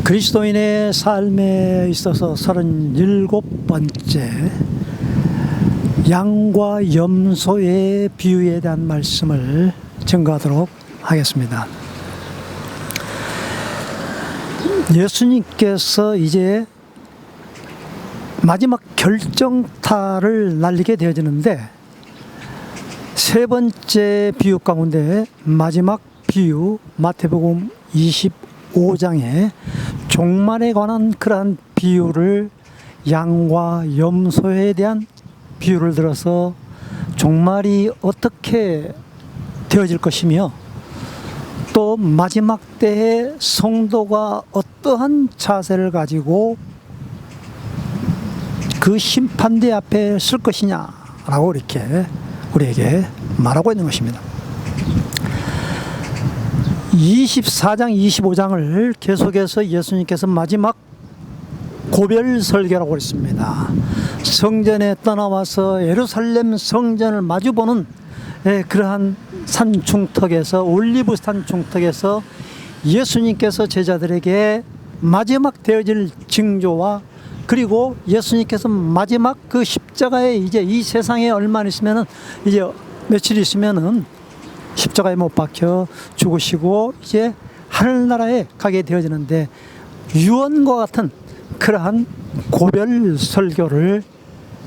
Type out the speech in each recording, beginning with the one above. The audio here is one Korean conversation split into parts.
그리스도인의 삶에 있어서 37번째 양과 염소의 비유에 대한 말씀을 증거하도록 하겠습니다. 예수님께서 이제 마지막 결정타를 날리게 되어지는데, 세 번째 비유 가운데 마지막 비유 마태복음 25장에 종말에 관한 그러한 비유를, 양과 염소에 대한 비유를 들어서 종말이 어떻게 되어질 것이며, 또 마지막 때에 성도가 어떠한 자세를 가지고 그 심판대 앞에 설 것이냐라고 이렇게 우리에게 말하고 있는 것입니다. 24장, 25장을 계속해서 예수님께서 마지막 고별 설교라고 했습니다. 성전에 떠나와서 예루살렘 성전을 마주보는 그러한 산 중턱에서, 올리브 산 중턱에서 예수님께서 제자들에게 마지막 되어질 징조와, 그리고 예수님께서 마지막 그 십자가에 이제 이 세상에 얼마 있으면은, 이제 며칠 있으면은 십자가에 못 박혀 죽으시고 이제 하늘나라에 가게 되어지는데, 유언과 같은 그러한 고별 설교를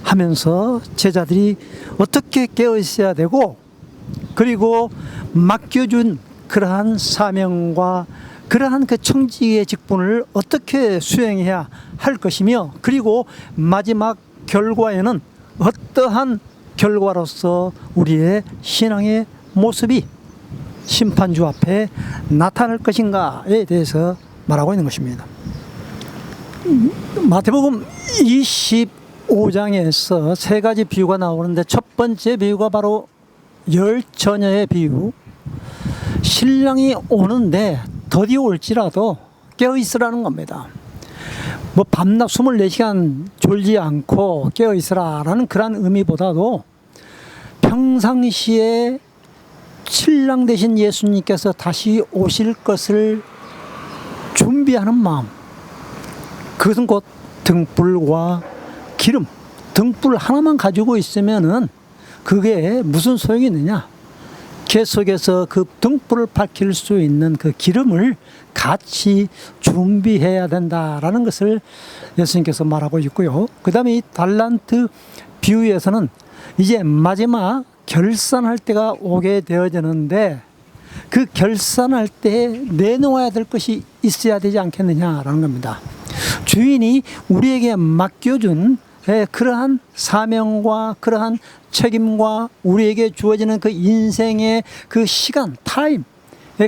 하면서 제자들이 어떻게 깨어 있어야 되고, 그리고 맡겨준 그러한 사명과 그러한 그 청지기의 직분을 어떻게 수행해야 할 것이며, 그리고 마지막 결과에는 어떠한 결과로서 우리의 신앙의 모습이 심판주 앞에 나타날 것인가에 대해서 말하고 있는 것입니다. 마태복음 25장에서 세 가지 비유가 나오는데, 첫 번째 비유가 바로 열처녀의 비유. 신랑이 오는데 더디 올지라도 깨어있으라는 겁니다. 뭐 밤낮 24시간 졸지 않고 깨어있으라라는 그런 의미보다도, 평상시에 신랑 되신 예수님께서 다시 오실 것을 준비하는 마음, 그것은 곧 등불과 기름, 등불 하나만 가지고 있으면은 그게 무슨 소용이 있느냐? 계속해서 그 등불을 밝힐 수 있는 그 기름을 같이 준비해야 된다라는 것을 예수님께서 말하고 있고요. 그 다음에 이 달란트 비유에서는 이제 마지막 결산할 때가 오게 되어지는데, 그 결산할 때 내놓아야 될 것이 있어야 되지 않겠느냐라는 겁니다. 주인이 우리에게 맡겨준 그러한 사명과 그러한 책임과 우리에게 주어지는 그 인생의 그 시간, 타임,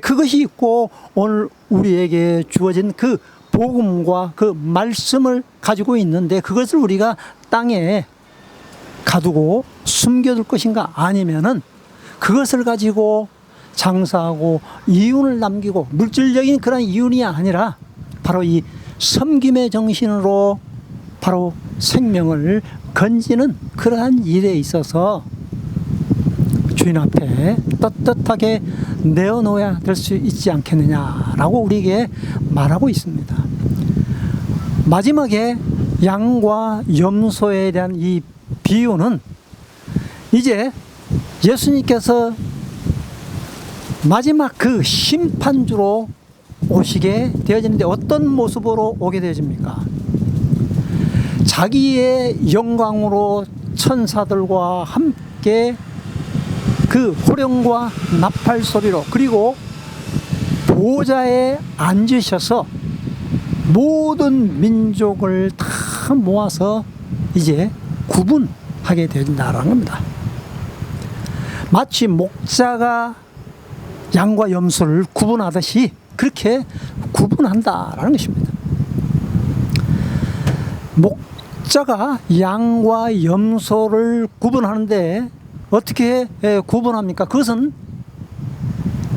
그것이 있고, 오늘 우리에게 주어진 그 복음과 그 말씀을 가지고 있는데, 그것을 우리가 땅에 가두고 숨겨둘 것인가, 아니면은 그것을 가지고 장사하고 이윤을 남기고, 물질적인 그런 이윤이 아니라 바로 이 섬김의 정신으로 바로 생명을 건지는 그러한 일에 있어서 주인 앞에 떳떳하게 내어놓아야 될 수 있지 않겠느냐라고 우리에게 말하고 있습니다. 마지막에 양과 염소에 대한 이 비유는, 이제 예수님께서 마지막 그 심판주로 오시게 되어지는데, 어떤 모습으로 오게 되어집니까? 자기의 영광으로 천사들과 함께 그 호령과 나팔 소리로, 그리고 보좌에 앉으셔서 모든 민족을 다 모아서 이제 구분하게 된다는 겁니다. 마치 목자가 양과 염소를 구분하듯이 그렇게 구분한다라는 것입니다. 목자가 양과 염소를 구분하는데 어떻게 구분합니까? 그것은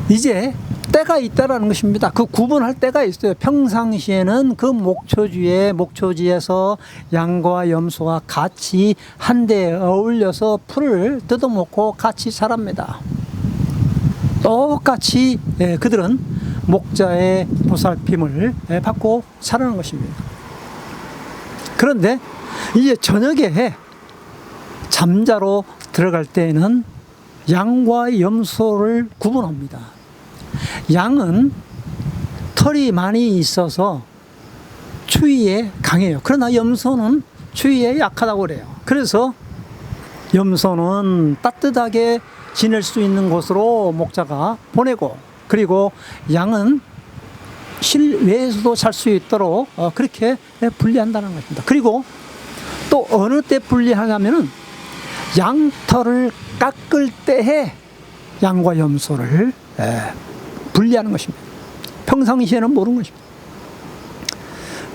이제 때가 있다라는 것입니다. 그 구분할 때가 있어요. 평상시에는 그 목초지에서 양과 염소가 같이 한데 어울려서 풀을 뜯어먹고 같이 자랍니다. 똑같이 그들은 목자의 보살핌을 받고 살아가는 것입니다. 그런데 이제 저녁에 잠자로 들어갈 때에는 양과 염소를 구분합니다. 양은 털이 많이 있어서 추위에 강해요. 그러나 염소는 추위에 약하다고 그래요. 그래서 염소는 따뜻하게 지낼 수 있는 곳으로 목자가 보내고, 그리고 양은 실외에서도 잘 수 있도록 그렇게 분리한다는 것입니다. 그리고 또 어느 때 분리하냐면은 양털을 깎을 때에 양과 염소를 분리하는 것입니다. 평상시에는 모르는 것입니다.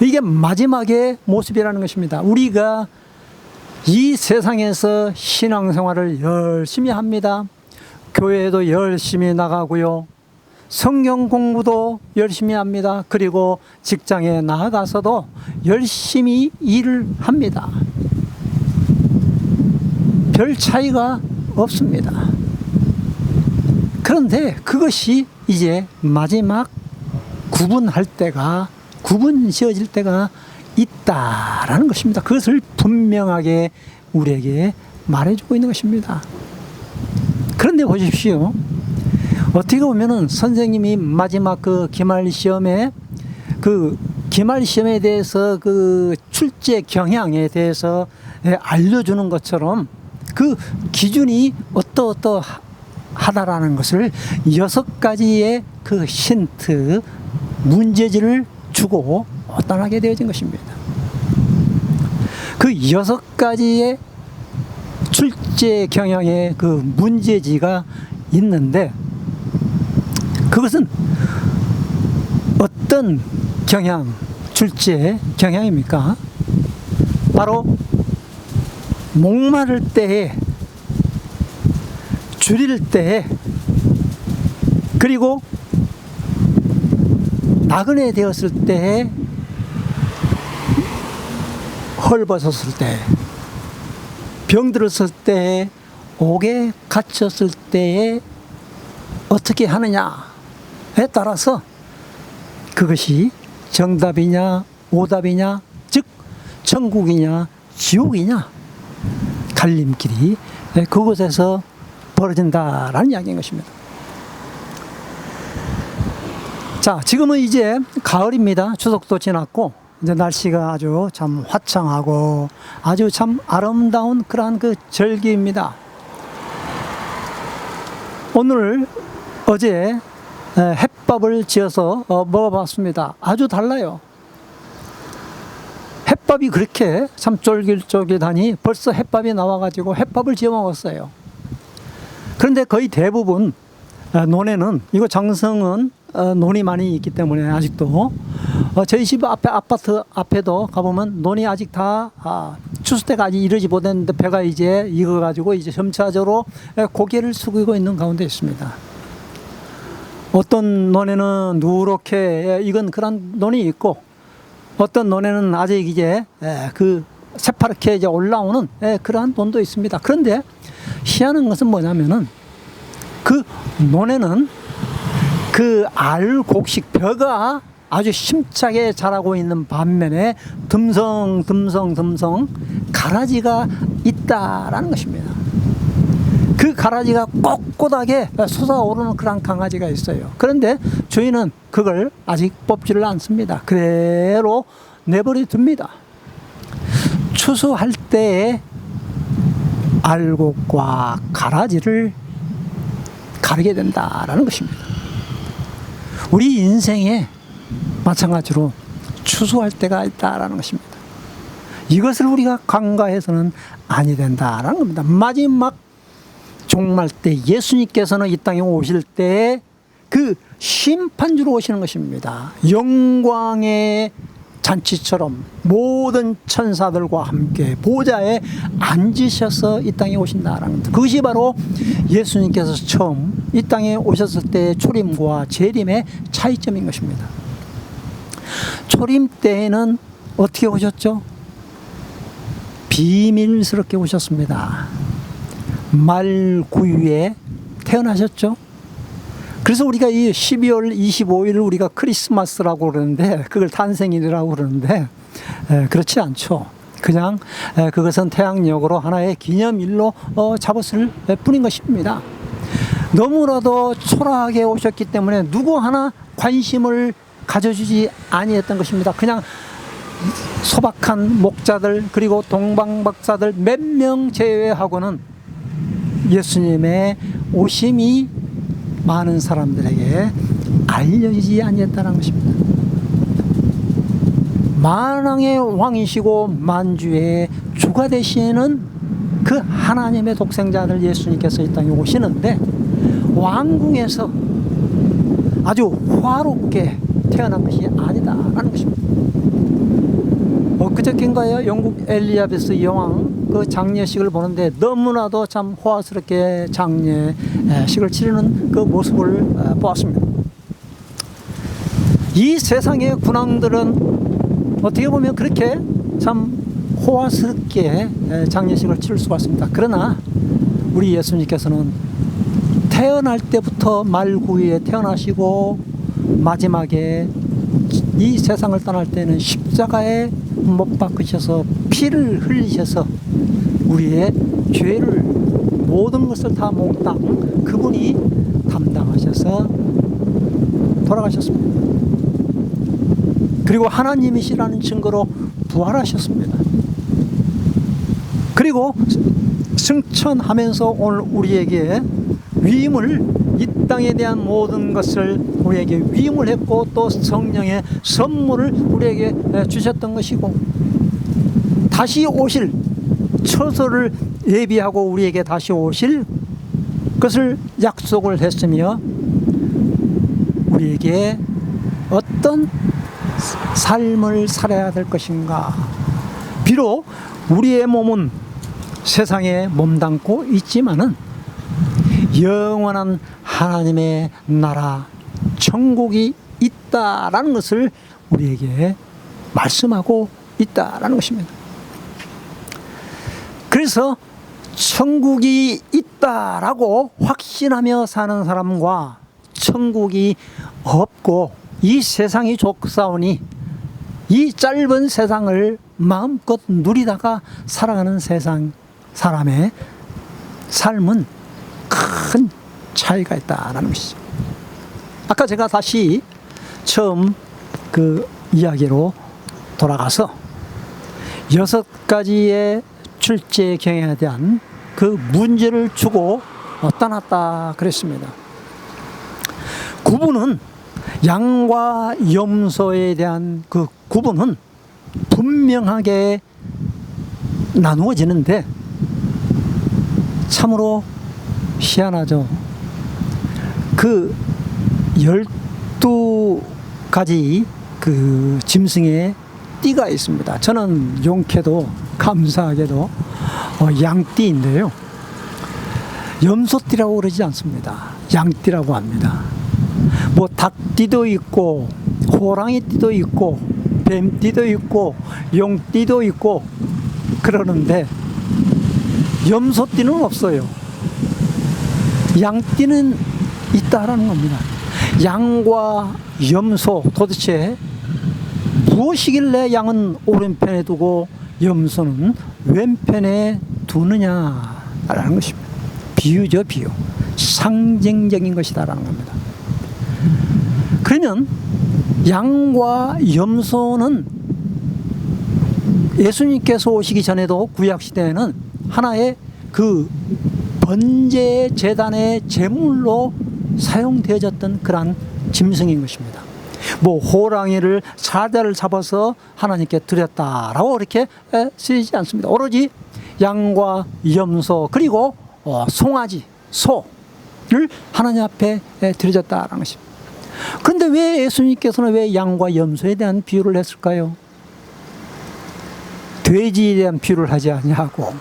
이게 마지막의 모습이라는 것입니다. 우리가 이 세상에서 신앙생활을 열심히 합니다. 교회도 열심히 나가고요. 성경 공부도 열심히 합니다. 그리고 직장에 나아가서도 열심히 일을 합니다. 별 차이가 없습니다. 그런데 그것이 이제 마지막 구분 지어질 때가 있다라는 것입니다. 그것을 분명하게 우리에게 말해주고 있는 것입니다. 그런데 보십시오. 어떻게 보면은 선생님이 마지막 기말 시험에 대해서 출제 경향에 대해서 알려주는 것처럼 그 기준이 어떠하다라는 것을 6가지의 그 힌트, 문제지를 주고 떠나게 되어진 것입니다. 그 6가지의 출제 경향의 그 문제지가 있는데, 그것은 어떤 출제 경향입니까? 바로 목마를 때에, 줄일 때에, 그리고 나그네 되었을 때에, 헐벗었을 때, 병들었을 때에, 옥에 갇혔을 때에 어떻게 하느냐에 따라서 그것이 정답이냐 오답이냐, 즉 천국이냐 지옥이냐 갈림길이 그곳에서 벌어진다라는 이야기인 것입니다. 자, 지금은 이제 가을입니다. 추석도 지났고 이제 날씨가 아주 참 화창하고 아주 참 아름다운 그러한 그 절기입니다. 오늘 어제 햇밥을 지어서 먹어봤습니다. 아주 달라요. 햇밥이 그렇게 참 쫄깃쫄깃하니 벌써 햇밥이 나와가지고 햇밥을 지어 먹었어요. 그런데 거의 대부분 논에는, 이거 장성은 논이 많이 있기 때문에 아직도 저희 집 아파트 앞에도 가보면 논이 아직 다 추수때가 아직 이르지 못했는데 배가 이제 익어가지고 이제 점차적으로 고개를 숙이고 있는 가운데 있습니다. 어떤 논에는 누렇게 익은 그런 논이 있고, 어떤 논에는 아직 이제 그 새파랗게 이제 올라오는 그러한 논도 있습니다. 그런데 희한한 것은 뭐냐면은 그 논에는 그 알곡식 벼가 아주 힘차게 자라고 있는 반면에 듬성 가라지가 있다라는 것입니다. 그 가라지가 꼿꼿하게 솟아오르는 그런 강아지가 있어요. 그런데 저희는 그걸 아직 뽑지를 않습니다. 그대로 내버려 둡니다. 추수할 때에 알곡과 가라지를 가르게 된다라는 것입니다. 우리 인생에 마찬가지로 추수할 때가 있다라는 것입니다. 이것을 우리가 간과해서는 아니 된다라는 겁니다. 마지막 종말 때 예수님께서는 이 땅에 오실 때 그 심판주로 오시는 것입니다. 영광의 잔치처럼 모든 천사들과 함께 보좌에 앉으셔서 이 땅에 오신다라는 겁니다. 그것이 바로 예수님께서 처음 이 땅에 오셨을 때의 초림과 재림의 차이점인 것입니다. 초림 때에는 어떻게 오셨죠? 비밀스럽게 오셨습니다. 말구유에 태어나셨죠. 그래서 우리가 이 12월 25일을 우리가 크리스마스라고 그러는데, 그걸 탄생일이라고 그러는데, 그렇지 않죠. 그냥 그것은 태양력으로 하나의 기념일로 잡았을 뿐인 것입니다. 너무나도 초라하게 오셨기 때문에 누구 하나 관심을 가져주지 아니했던 것입니다. 그냥 소박한 목자들, 그리고 동방박사들 몇 명 제외하고는 예수님의 오심이 많은 사람들에게 알려지지 아니했다는 것입니다. 만왕의 왕이시고 만주의 주가 되시는 그 하나님의 독생자들 예수님께서 이 땅에 오시는데, 왕궁에서 아주 화롭게 태어난 것이 아니다라는 것입니다. 엊그저께인가요? 영국 엘리자베스 여왕 그 장례식을 보는데 너무나도 참 호화스럽게 장례식을 치르는 그 모습을 보았습니다. 이 세상의 군왕들은 어떻게 보면 그렇게 참 호화스럽게 장례식을 치를 수가 있습니다. 그러나 우리 예수님께서는 태어날 때부터 말구유에 태어나시고 마지막에 이 세상을 떠날 때는 십자가에 못 박으셔서 피를 흘리셔서 우리의 죄를 모든 것을 다 몽땅 그분이 담당하셔서 돌아가셨습니다. 그리고 하나님이시라는 증거로 부활하셨습니다. 그리고 승천하면서 오늘 우리에게 위임을, 이 땅에 대한 모든 것을 우리에게 위임을 했고, 또 성령의 선물을 우리에게 주셨던 것이고, 다시 오실 처소를 예비하고 우리에게 다시 오실 것을 약속을 했으며, 우리에게 어떤 삶을 살아야 될 것인가. 비록 우리의 몸은 세상에 몸담고 있지만은 영원한 하나님의 나라 천국이 있다라는 것을 우리에게 말씀하고 있다라는 것입니다. 그래서 천국이 있다라고 확신하며 사는 사람과 천국이 없고 이 세상이 좋사오니 이 짧은 세상을 마음껏 누리다가 살아가는 세상 사람의 삶은 큰 차이가 있다라는 것이죠. 아까 제가 다시 처음 그 이야기로 돌아가서 6가지의 출제 경향에 대한 그 문제를 주고 떠났다 그랬습니다. 구분은, 양과 염소에 대한 그 구분은 분명하게 나누어지는데 참으로 희한하죠. 그 12가지 그 짐승의 띠가 있습니다. 저는 용케도 감사하게도 양띠인데요, 염소띠라고 그러지 않습니다. 양띠라고 합니다. 뭐 닭띠도 있고 호랑이띠도 있고 뱀띠도 있고 용띠도 있고 그러는데 염소띠는 없어요. 양띠는 있다라는 겁니다. 양과 염소, 도대체 무엇이길래 양은 오른편에 두고 염소는 왼편에 두느냐라는 것입니다. 비유죠, 비유. 상징적인 것이다라는 겁니다. 그러면 양과 염소는 예수님께서 오시기 전에도 구약시대에는 하나의 그 번제 제단의 제물로 사용되어졌던 그러한 짐승인 것입니다. 뭐 호랑이를 사자를 잡아서 하나님께 드렸다라고 그렇게 쓰이지 않습니다. 오로지 양과 염소 그리고 송아지, 소를 하나님 앞에 드려졌다라는 것입니다. 그런데 왜 예수님께서는 왜 양과 염소에 대한 비유를 했을까요? 돼지에 대한 비유를 하지 아니하고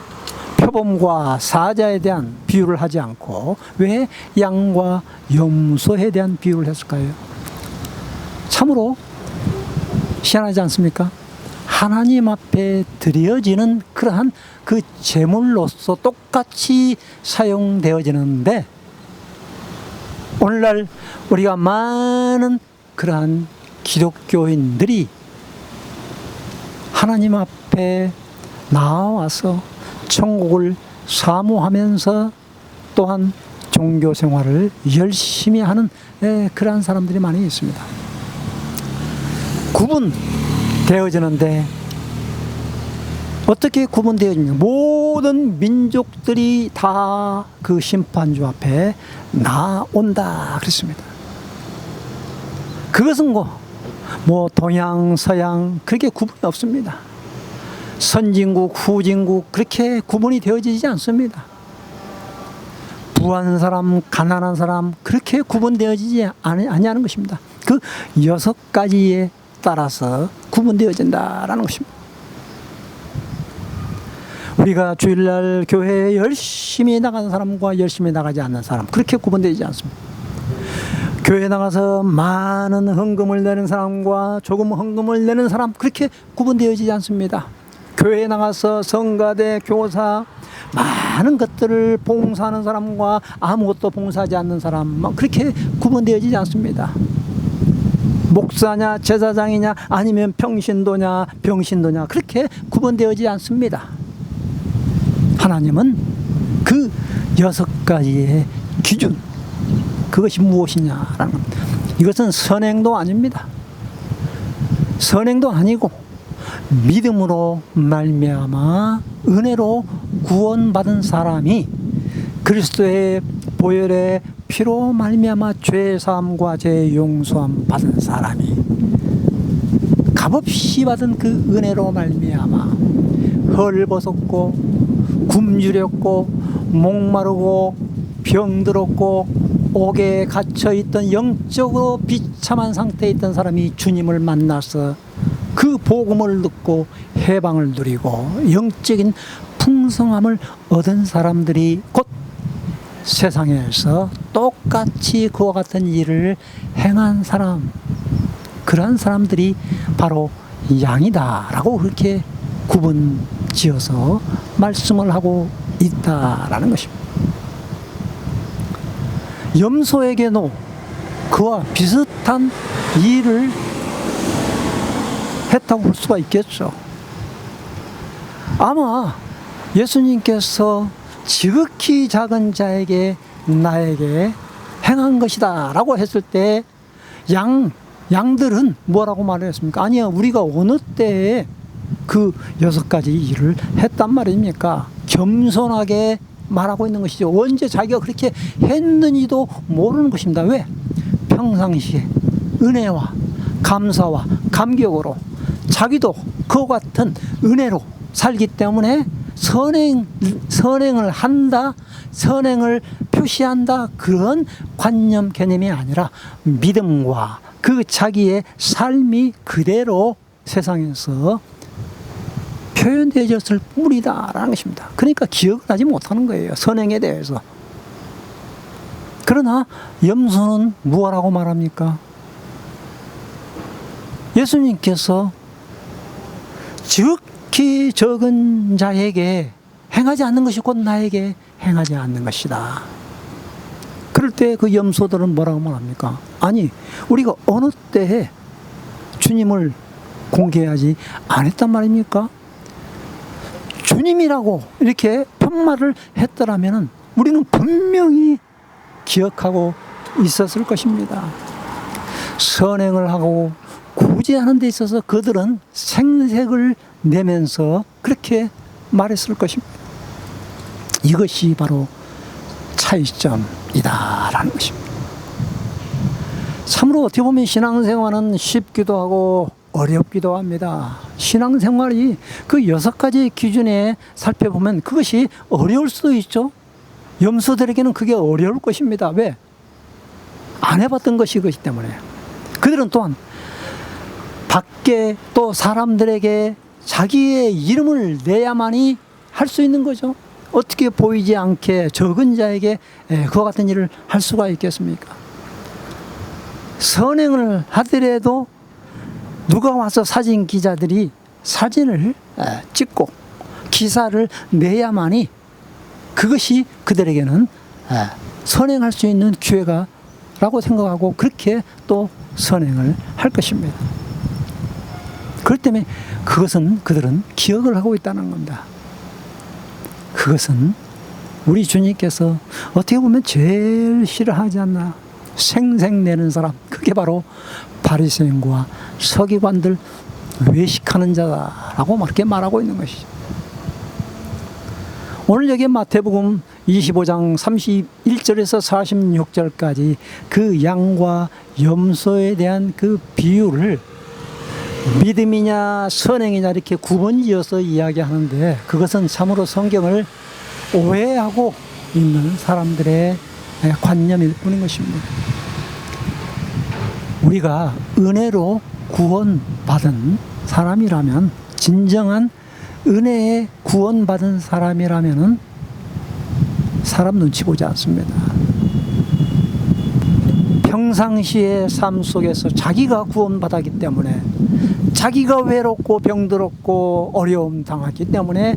표범과 사자에 대한 비유를 하지 않고 왜 양과 염소에 대한 비유를 했을까요? 참으로 희한하지 않습니까? 하나님 앞에 드려지는 그러한 그 제물로서 똑같이 사용되어지는데 오늘날 우리가 많은 그러한 기독교인들이 하나님 앞에 나와서 천국을 사모하면서 또한 종교 생활을 열심히 하는 그러한 사람들이 많이 있습니다. 구분되어지는데 어떻게 구분되어집니까? 모든 민족들이 다 그 심판주 앞에 나온다 그랬습니다. 그것은 뭐 동양 서양 그렇게 구분이 없습니다. 선진국 후진국 그렇게 구분이 되어지지 않습니다. 부한 사람 가난한 사람 그렇게 구분되어지지 아니하는 것입니다. 그 6가지에 따라서 구분되어진다라는 것입니다. 우리가 주일날 교회에 열심히 나가는 사람과 열심히 나가지 않는 사람 그렇게 구분되지 않습니다. 교회에 나가서 많은 헌금을 내는 사람과 조금 헌금을 내는 사람 그렇게 구분되어지지 않습니다. 교회에 나가서 성가대, 교사 많은 것들을 봉사하는 사람과 아무것도 봉사하지 않는 사람 그렇게 구분되어지지 않습니다. 목사냐 제사장이냐 아니면 평신도냐 병신도냐 그렇게 구분되어지지 않습니다. 하나님은 그 6가지의 기준 그것이 무엇이냐라는 겁니다. 이것은 선행도 아닙니다. 선행도 아니고 믿음으로 말미암아 은혜로 구원받은 사람이 그리스도의 보혈의 피로 말미암아 죄사함과 죄 용서함 받은 사람이 값없이 받은 그 은혜로 말미암아 헐벗었고 굶주렸고 목마르고 병들었고 옥에 갇혀있던 영적으로 비참한 상태에 있던 사람이 주님을 만나서 그 복음을 듣고 해방을 누리고 영적인 풍성함을 얻은 사람들이 곧 세상에서 똑같이 그와 같은 일을 행한 사람 그러한 사람들이 바로 양이다라고 그렇게 구분 지어서 말씀을 하고 있다라는 것입니다. 염소에게도 그와 비슷한 일을 했다고 볼 수가 있겠죠. 아마 예수님께서 지극히 작은 자에게 나에게 행한 것이다 라고 했을 때 양들은 뭐라고 말했습니까? 아니야 우리가 어느 때에 그 6가지 일을 했단 말입니까? 겸손하게 말하고 있는 것이죠. 언제 자기가 그렇게 했는지도 모르는 것입니다. 왜? 평상시에 은혜와 감사와 감격으로 자기도 그와 같은 은혜로 살기 때문에 선행을 한다, 선행을 표시한다 그런 관념 개념이 아니라 믿음과 그 자기의 삶이 그대로 세상에서 표현되어졌을 뿐이다라는 것입니다. 그러니까 기억을 하지 못하는 거예요. 선행에 대해서. 그러나 염소는 무엇라고 말합니까? 예수님께서 지극히 적은 자에게 행하지 않는 것이 곧 나에게 행하지 않는 것이다. 그럴 때 그 염소들은 뭐라고 말합니까? 아니 우리가 어느 때에 주님을 공개하지 않았단 말입니까? 주님이라고 이렇게 편말을 했더라면 우리는 분명히 기억하고 있었을 것입니다. 선행을 하고 구제하는 데 있어서 그들은 생색을 내면서 그렇게 말했을 것입니다. 이것이 바로 차이점이다라는 것입니다. 참으로 어떻게 보면 신앙생활은 쉽기도 하고 어렵기도 합니다. 신앙생활이 그 6가지 기준에 살펴보면 그것이 어려울 수도 있죠. 염소들에게는 그게 어려울 것입니다. 왜? 안 해봤던 것이기 때문에. 그들은 또한 밖에 또 사람들에게 자기의 이름을 내야만이 할 수 있는 거죠. 어떻게 보이지 않게 적은 자에게 그와 같은 일을 할 수가 있겠습니까? 선행을 하더라도 누가 와서 사진 기자들이 사진을 찍고 기사를 내야만이 그것이 그들에게는 선행할 수 있는 기회가 라고 생각하고 그렇게 또 선행을 할 것입니다. 그렇기 때문에 그들은 기억을 하고 있다는 겁니다. 그것은 우리 주님께서 어떻게 보면 제일 싫어하지 않나, 생색내는 사람, 그게 바로 바리새인과 서기관들, 외식하는 자다라고 그렇게 말하고 있는 것이죠. 오늘 여기 마태복음 25장 31절에서 46절까지 그 양과 염소에 대한 그 비유를 믿음이냐 선행이냐 이렇게 구분지어서 이야기하는데, 그것은 참으로 성경을 오해하고 있는 사람들의 관념일 뿐인 것입니다. 우리가 은혜로 구원받은 사람이라면, 진정한 은혜에 구원받은 사람이라면 사람 눈치 보지 않습니다. 평상시의 삶 속에서 자기가 구원받았기 때문에, 자기가 외롭고 병들었고 어려움 당하기 때문에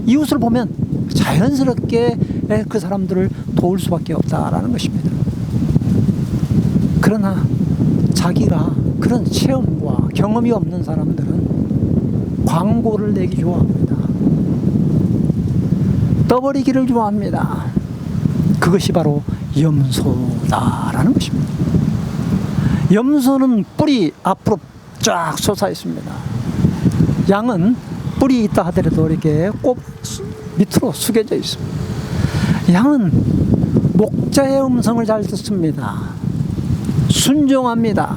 이웃을 보면 자연스럽게 그 사람들을 도울 수밖에 없다라는 것입니다. 그러나 자기가 그런 체험과 경험이 없는 사람들은 광고를 내기 좋아합니다. 떠버리기를 좋아합니다. 그것이 바로 염소다라는 것입니다. 염소는 뿔이 앞으로 쫙 솟아 있습니다. 양은 뿔이 있다 하더라도 이렇게 꼭 밑으로 숙여져 있습니다. 양은 목자의 음성을 잘 듣습니다. 순종합니다.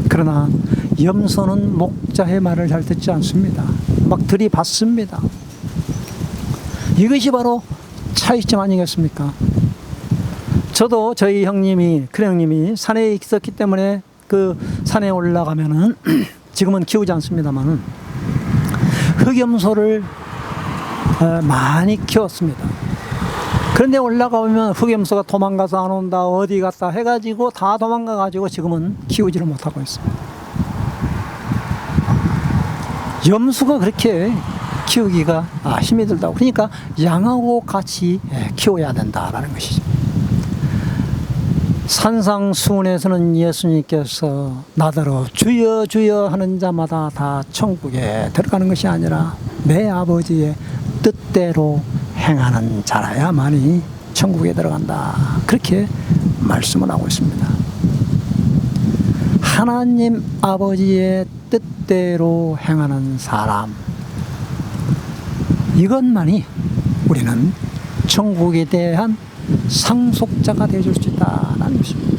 그러나 염소는 목자의 말을 잘 듣지 않습니다. 막 들이받습니다. 이것이 바로 차이점 아니겠습니까? 저도 저희 형님이, 큰 형님이 산에 있었기 때문에 그 산에 올라가면은 지금은 키우지 않습니다만은 흑염소를 많이 키웠습니다. 그런데 올라가면 흑염소가 도망가서 안 온다, 어디 갔다 해가지고 다 도망가가지고 지금은 키우지를 못하고 있습니다. 염소가 그렇게 키우기가 힘이 들다고. 그러니까 양하고 같이 키워야 된다라는 것이죠. 산상수훈에서는 예수님께서 나더러 주여 주여 하는 자마다 다 천국에 들어가는 것이 아니라 내 아버지의 뜻대로 행하는 자라야만이 천국에 들어간다, 그렇게 말씀을 하고 있습니다. 하나님 아버지의 뜻대로 행하는 사람, 이것만이 우리는 천국에 대한 상속자가 되어줄 수 있다는 것입니다.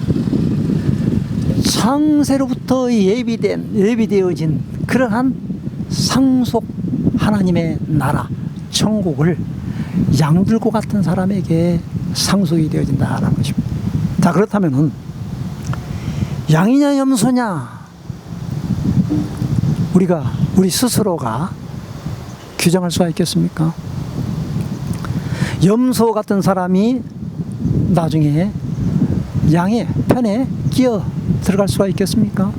창세로부터 예비되어진 그러한 상속 하나님의 나라 천국을 양들과 같은 사람에게 상속이 되어진다는 것입니다. 자, 그렇다면은 양이냐 염소냐, 우리 스스로가 규정할 수가 있겠습니까? 염소 같은 사람이 나중에 양의 편에 끼어 들어갈 수가 있겠습니까?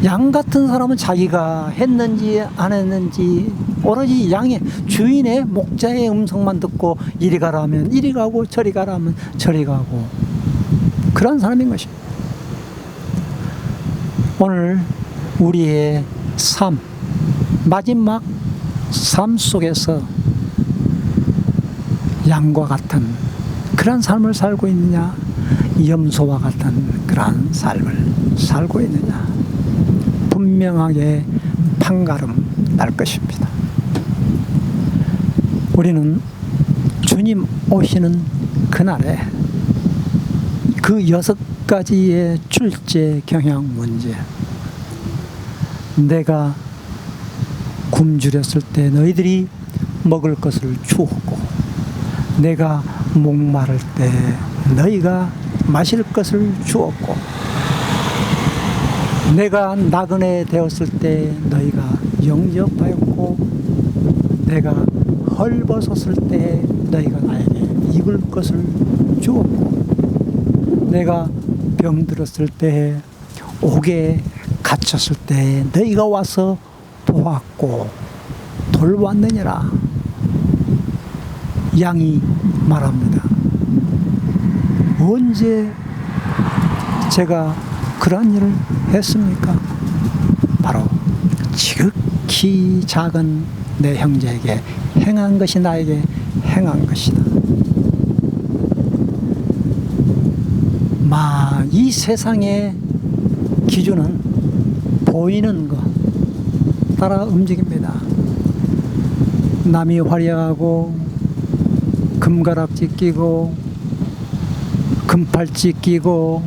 양 같은 사람은 자기가 했는지 안 했는지 오로지 양의 주인의 목자의 음성만 듣고 이리 가라 하면 이리 가고 저리 가라 하면 저리 가고, 그런 사람인 것입니다. 오늘 우리의 삶, 마지막 삶 속에서 양과 같은 그런 삶을 살고 있느냐, 염소와 같은 그러한 삶을 살고 있느냐, 분명하게 판가름 날 것입니다. 우리는 주님 오시는 그날에 그 6가지의 출제 경향 문제, 내가 굶주렸을 때 너희들이 먹을 것을 주었고, 내가 목마를 때 너희가 마실 것을 주었고, 내가 나그네 되었을 때 너희가 영접하였고, 내가 헐벗었을 때 너희가 나에게 입을 것을 주었고, 내가 병들었을 때, 옥에 갇혔을 때 너희가 와서 보았고 돌보았느니라. 양이 말합니다. 언제 제가 그러한 일을 했습니까? 바로 지극히 작은 내 형제에게 행한 것이 나에게 행한 것이다. 이 세상의 기준은 보이는 것 따라 움직입니다. 남이 화려하고 금가락지 끼고 금팔찌 끼고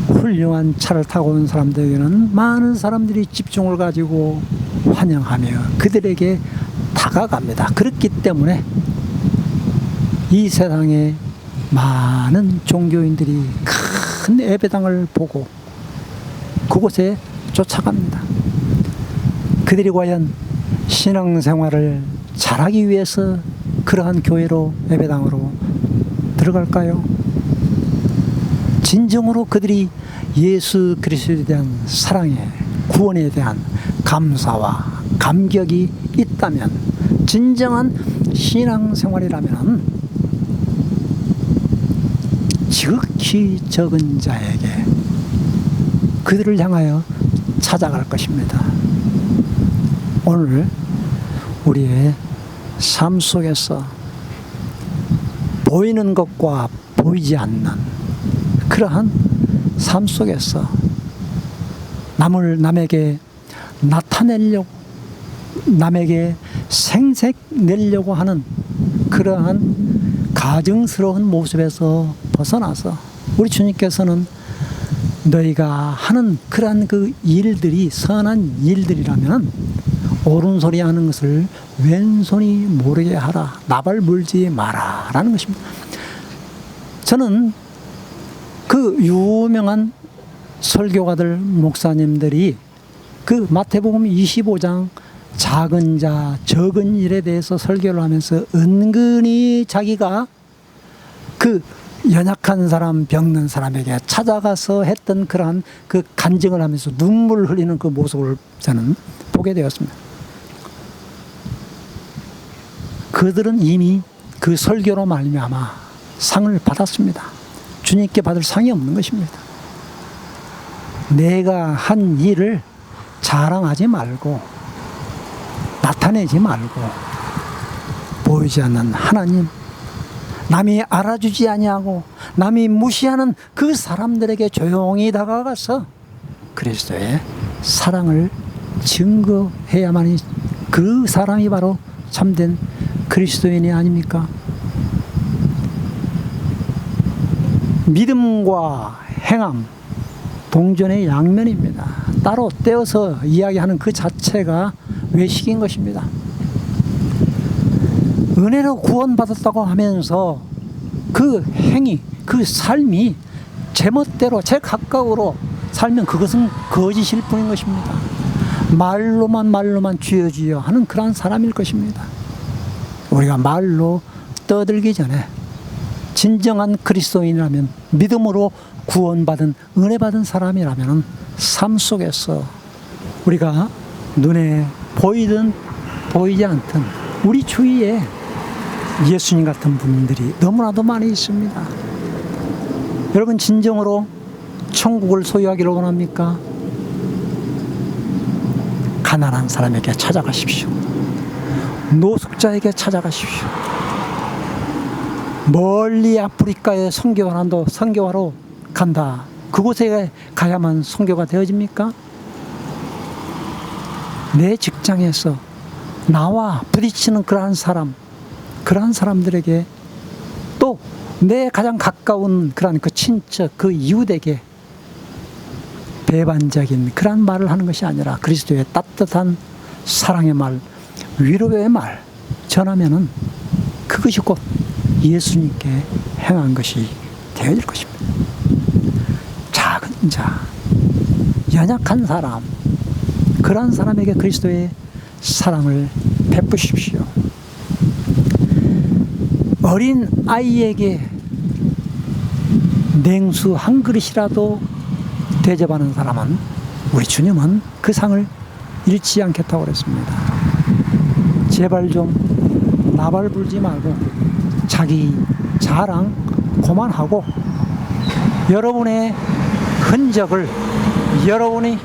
훌륭한 차를 타고 온 사람들에게는 많은 사람들이 집중을 가지고 환영하며 그들에게 다가갑니다. 그렇기 때문에 이 세상에 많은 종교인들이 큰 예배당을 보고 그곳에 쫓아갑니다. 그들이 과연 신앙생활을 잘하기 위해서 그러한 교회로 예배당으로 들어갈까요? 진정으로 그들이 예수 그리스도에 대한 사랑에 구원에 대한 감사와 감격이 있다면, 진정한 신앙생활이라면 지극히 적은 자에게 그들을 향하여 찾아갈 것입니다. 오늘 우리의 삶 속에서 보이는 것과 보이지 않는 그러한 삶 속에서 남에게 나타내려고, 남에게 생색내려고 하는 그러한 가증스러운 모습에서 벗어나서 우리 주님께서는 너희가 하는 그러한 그 일들이 선한 일들이라면 오른손이 하는 것을 왼손이 모르게 하라, 나발 물지 마라 라는 것입니다. 저는 그 유명한 설교가들, 목사님들이 그 마태복음 25장 작은 자, 적은 일에 대해서 설교를 하면서 은근히 자기가 그 연약한 사람, 병든 사람에게 찾아가서 했던 그러한 그 간증을 하면서 눈물을 흘리는 그 모습을 저는 보게 되었습니다. 그들은 이미 그 설교로 말미암아 상을 받았습니다. 주님께 받을 상이 없는 것입니다. 내가 한 일을 자랑하지 말고 나타내지 말고 보이지 않는 하나님, 남이 알아주지 아니하고 남이 무시하는 그 사람들에게 조용히 다가가서 그리스도의 사랑을 증거해야만이 그 사람이 바로 참된 그리스도인이 아닙니까? 믿음과 행함 동전의 양면입니다. 따로 떼어서 이야기하는 그 자체가 외식인 것입니다. 은혜로 구원받았다고 하면서 그 행위, 그 삶이 제멋대로 제 각각으로 살면 그것은 거짓일 뿐인 것입니다. 말로만 주여 주여 하는 그런 사람일 것입니다. 우리가 말로 떠들기 전에 진정한 그리스도인이라면, 믿음으로 구원받은 은혜 받은 사람이라면 삶 속에서 우리가 눈에 보이든 보이지 않든 우리 주위에 예수님 같은 분들이 너무나도 많이 있습니다. 여러분, 진정으로 천국을 소유하기를 원합니까? 가난한 사람에게 찾아가십시오. 노숙자에게 찾아가십시오. 멀리 아프리카에 선교하러 간다. 그곳에 가야만 선교가 되어집니까? 내 직장에서 나와 부딪히는 그러한 사람들에게, 또 내 가장 가까운 그러한 그 친척, 그 이웃에게 배반적인 그러한 말을 하는 것이 아니라 그리스도의 따뜻한 사랑의 말, 위로의 말 전하면은 그것이 곧 예수님께 행한 것이 되어질 것입니다. 작은 자, 연약한 사람, 그러한 사람에게 그리스도의 사랑을 베푸십시오. 어린 아이에게 냉수 한 그릇이라도 대접하는 사람은, 우리 주님은 그 상을 잃지 않겠다고 그랬습니다. 제발 좀 나발 불지 말고 자기 자랑 그만하고 여러분의 흔적을, 여러분이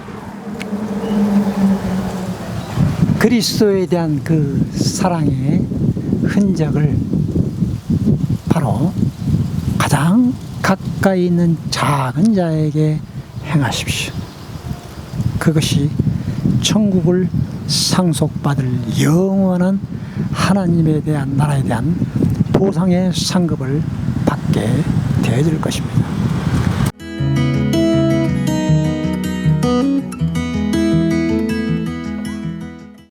그리스도에 대한 그 사랑의 흔적을 바로 가장 가까이 있는 작은 자에게 행하십시오. 그것이 천국을 상속받을 영원한 하나님에 대한, 나라에 대한 보상의 상급을 받게 되어질 것입니다.